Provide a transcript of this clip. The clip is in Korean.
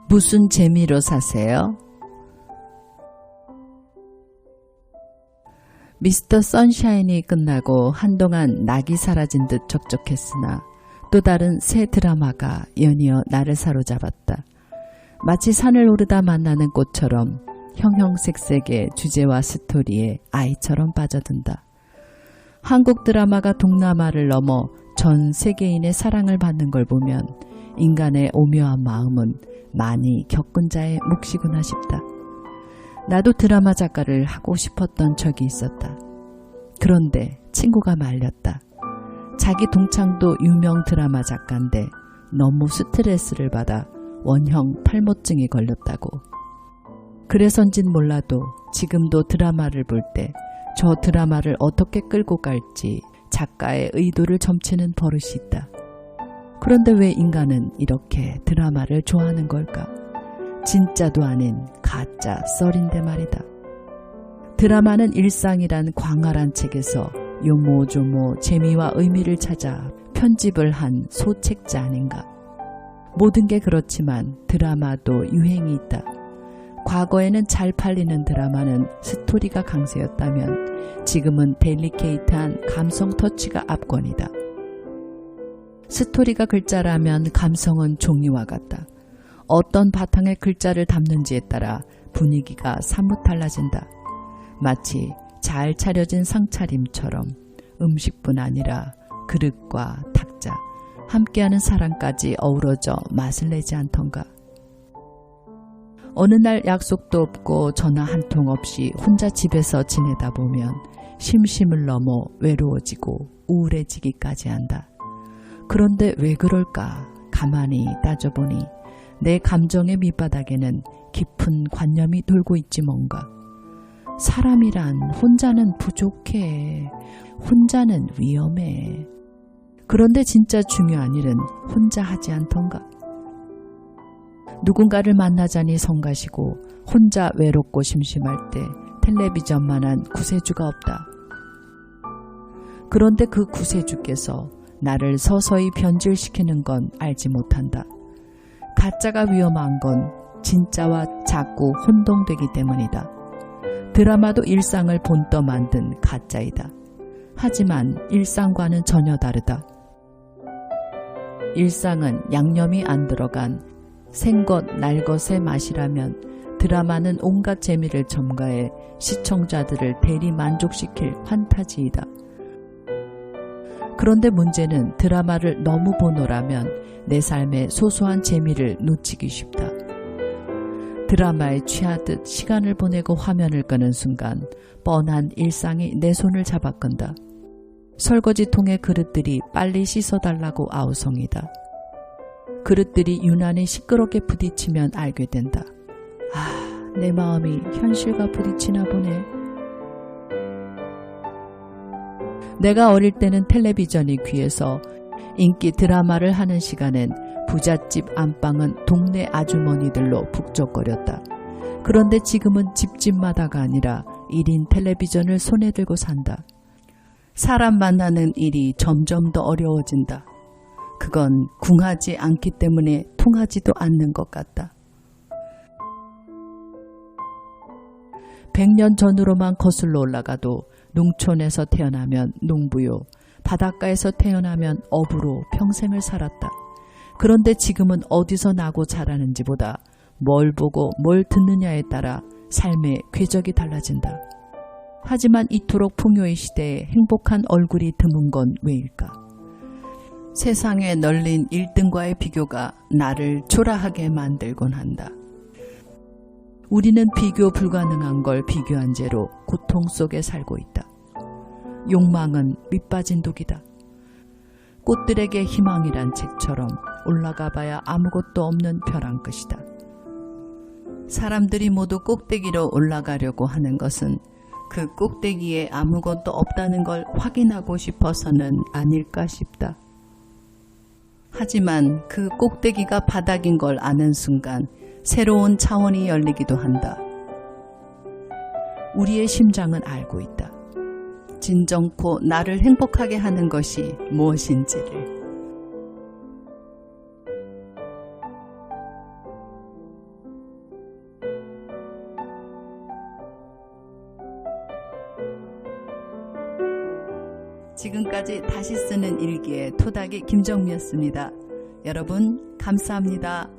무슨 재미로 사세요? 미스터 선샤인이 끝나고 한동안 낙이 사라진 듯 적적했으나 또 다른 새 드라마가 연이어 나를 사로잡았다. 마치 산을 오르다 만나는 꽃처럼 형형색색의 주제와 스토리에 아이처럼 빠져든다. 한국 드라마가 동남아를 넘어 전 세계인의 사랑을 받는 걸 보면 인간의 오묘한 마음은 많이 겪은 자의 몫이구나 싶다. 나도 드라마 작가를 하고 싶었던 적이 있었다. 그런데 친구가 말렸다. 자기 동창도 유명 드라마 작가인데 너무 스트레스를 받아 원형 탈모증이 걸렸다고. 그래서인진 몰라도 지금도 드라마를 볼 때 저 드라마를 어떻게 끌고 갈지 작가의 의도를 점치는 버릇이 있다. 그런데 왜 인간은 이렇게 드라마를 좋아하는 걸까? 진짜도 아닌 가짜 썰인데 말이다. 드라마는 일상이란 광활한 책에서 요모조모 재미와 의미를 찾아 편집을 한 소책자 아닌가. 모든 게 그렇지만 드라마도 유행이 있다. 과거에는 잘 팔리는 드라마는 스토리가 강세였다면 지금은 델리케이트한 감성 터치가 압권이다. 스토리가 글자라면 감성은 종이와 같다. 어떤 바탕에 글자를 담는지에 따라 분위기가 사뭇 달라진다. 마치 잘 차려진 상차림처럼 음식뿐 아니라 그릇과 탁자, 함께하는 사람까지 어우러져 맛을 내지 않던가. 어느 날 약속도 없고 전화 한 통 없이 혼자 집에서 지내다 보면 심심을 넘어 외로워지고 우울해지기까지 한다. 그런데 왜 그럴까? 가만히 따져보니 내 감정의 밑바닥에는 깊은 관념이 돌고 있지 뭔가. 사람이란 혼자는 부족해. 혼자는 위험해. 그런데 진짜 중요한 일은 혼자 하지 않던가. 누군가를 만나자니 성가시고 혼자 외롭고 심심할 때 텔레비전만한 구세주가 없다. 그런데 그 구세주께서 나를 서서히 변질시키는 건 알지 못한다. 가짜가 위험한 건 진짜와 자꾸 혼동되기 때문이다. 드라마도 일상을 본떠 만든 가짜이다. 하지만 일상과는 전혀 다르다. 일상은 양념이 안 들어간 생것 날것의 맛이라면 드라마는 온갖 재미를 첨가해 시청자들을 대리 만족시킬 판타지이다. 그런데 문제는 드라마를 너무 보노라면 내 삶의 소소한 재미를 놓치기 쉽다. 드라마에 취하듯 시간을 보내고 화면을 끄는 순간 뻔한 일상이 내 손을 잡아끈다. 설거지통의 그릇들이 빨리 씻어달라고 아우성이다. 그릇들이 유난히 시끄럽게 부딪히면 알게 된다. 아, 내 마음이 현실과 부딪히나 보네. 내가 어릴 때는 텔레비전이 귀해서 인기 드라마를 하는 시간엔 부잣집 안방은 동네 아주머니들로 북적거렸다. 그런데 지금은 집집마다가 아니라 1인 텔레비전을 손에 들고 산다. 사람 만나는 일이 점점 더 어려워진다. 그건 궁하지 않기 때문에 통하지도 않는 것 같다. 100년 전으로만 거슬러 올라가도 농촌에서 태어나면 농부요, 바닷가에서 태어나면 어부로 평생을 살았다. 그런데 지금은 어디서 나고 자라는지보다 뭘 보고 뭘 듣느냐에 따라 삶의 궤적이 달라진다. 하지만 이토록 풍요의 시대에 행복한 얼굴이 드문 건 왜일까? 세상에 널린 1등과의 비교가 나를 초라하게 만들곤 한다. 우리는 비교 불가능한 걸 비교한 채로 고통 속에 살고 있다. 욕망은 밑빠진 독이다. 꽃들에게 희망이란 책처럼 올라가봐야 아무것도 없는 벼랑 끝이다. 사람들이 모두 꼭대기로 올라가려고 하는 것은 그 꼭대기에 아무것도 없다는 걸 확인하고 싶어서는 아닐까 싶다. 하지만 그 꼭대기가 바닥인 걸 아는 순간 새로운 차원이 열리기도 한다. 우리의 심장은 알고 있다. 진정코 나를 행복하게 하는 것이 무엇인지를. 지금까지 다시 쓰는 일기의 토닥이 김정미였습니다. 여러분 감사합니다.